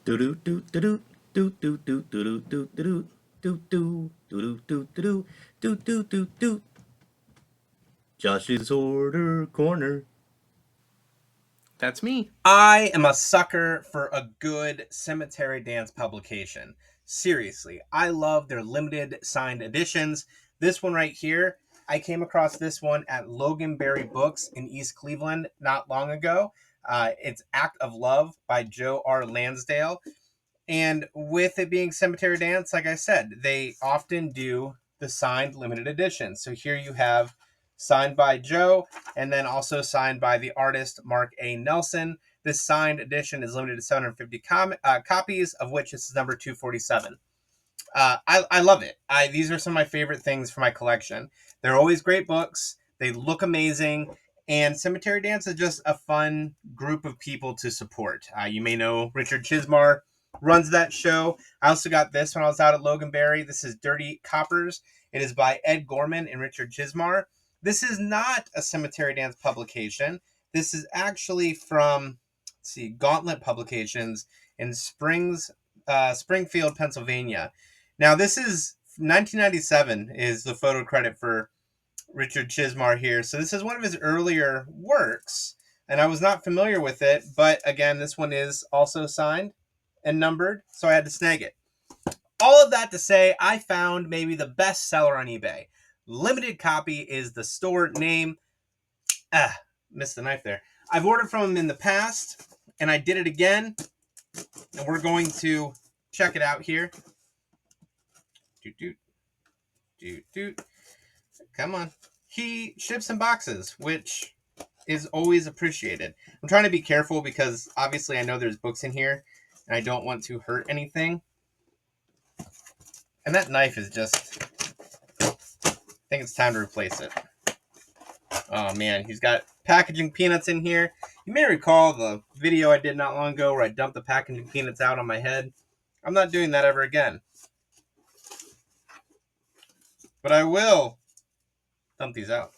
Do do do do do do do do do do do do do do do do do do do. Josh's Order Corner. That's me. I am a sucker for a good cemetery dance publication. Seriously, I love their limited signed editions. This one right here, I came across this one at Loganberry Books in East Cleveland not long ago. It's Act of Love by Joe R. Lansdale. And with it being Cemetery Dance, like I said, they often do the signed limited edition. So here you have signed by Joe and then also signed by the artist Mark A. Nelson. This signed edition is limited to 750 copies, of which this is number 247. I love it. These are some of my favorite things for my collection. They're always great books. They look amazing. And Cemetery Dance is just a fun group of people to support. You may know Richard Chismar runs that show. I also got this when I was out at Loganberry. This is Dirty Coppers. It is by Ed Gorman and Richard Chismar. This is not a Cemetery Dance publication. This is actually from, let's see, Gauntlet Publications in Springfield, Pennsylvania. Now, this is 1997 is the photo credit for Richard Chismar here. So this is one of his earlier works, and I was not familiar with it. But again, this one is also signed and numbered, so I had to snag it. All of that to say, I found maybe the best seller on eBay. Limited Copy is the store name. Missed the knife there. I've ordered from them in the past, and I did it again. And we're going to check it out here. Come on. He ships in boxes, which is always appreciated. I'm trying to be careful because obviously I know there's books in here, and I don't want to hurt anything. And that knife is just... I think it's time to replace it. Oh man, he's got packaging peanuts in here. You may recall the video I did not long ago where I dumped the packaging peanuts out on my head. I'm not doing that ever again. But I will dump these out.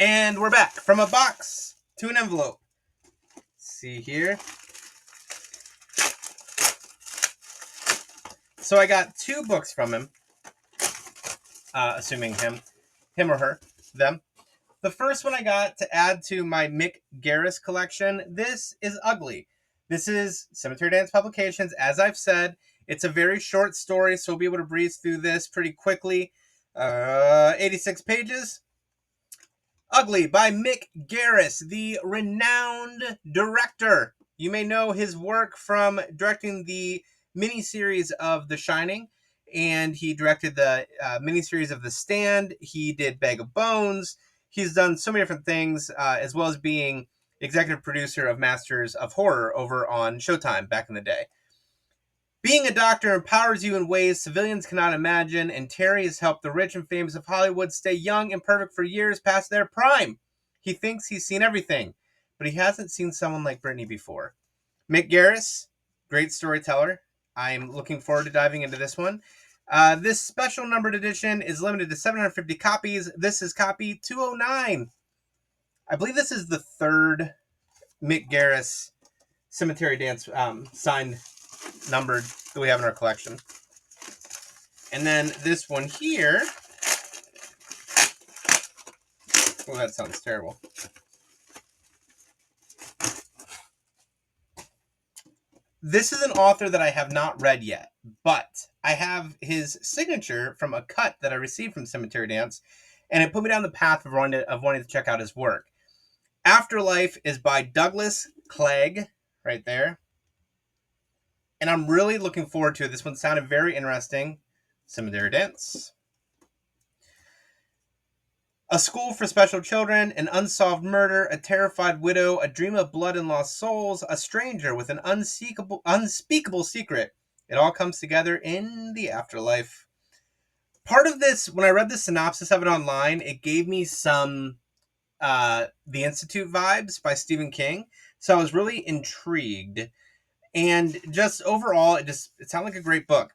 And we're back from a box to an envelope. Let's see here. So I got 2 books from him, assuming him or her, them. The first one I got to add to my Mick Garris collection. This is Ugly. This is Cemetery Dance Publications. As I've said, it's a very short story, so we'll be able to breeze through this pretty quickly. 86 pages. Ugly by Mick Garris, the renowned director. You may know his work from directing the miniseries of The Shining, and he directed the miniseries of The Stand. He did Bag of Bones. He's done so many different things, as well as being executive producer of Masters of Horror over on Showtime back in the day. Being a doctor empowers you in ways civilians cannot imagine, and Terry has helped the rich and famous of Hollywood stay young and perfect for years past their prime. He thinks he's seen everything, but he hasn't seen someone like Brittany before. Mick Garris, great storyteller. I'm looking forward to diving into this one. This special numbered edition is limited to 750 copies. This is copy 209. I believe this is the 3rd Mick Garris Cemetery Dance signed numbered that we have in our collection. And then this one here. Oh, that sounds terrible. This is an author that I have not read yet, but I have his signature from a cut that I received from Cemetery Dance, and it put me down the path of wanting to check out his work. Afterlife is by Douglas Clegg, right there. And I'm really looking forward to it. This one sounded very interesting. Cemetery Dance. A school for special children, an unsolved murder, a terrified widow, a dream of blood and lost souls, a stranger with an unspeakable secret. It all comes together in the afterlife. Part of this, when I read the synopsis of it online, it gave me some The Institute vibes by Stephen King. So I was really intrigued. And just overall, it sounded like a great book.